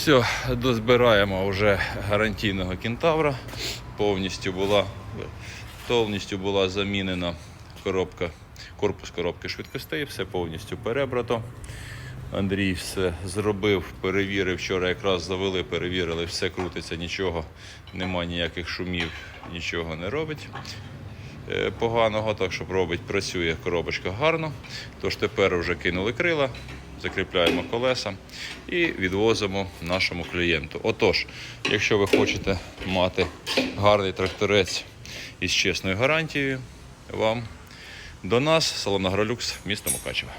Все, дозбираємо вже гарантійного кентавра. Повністю була замінена корпус коробки швидкостей, все повністю перебрато. Андрій все зробив, перевірив, вчора якраз завели, перевірили, все крутиться, нічого, немає ніяких шумів, нічого не робить поганого, так що працює коробочка гарно. Тож тепер вже кинули крила, закріпляємо колеса і відвозимо нашому клієнту. Отож, якщо ви хочете мати гарний тракторець із чесною гарантією, вам до нас, салон Агролюкс, місто Мукачево.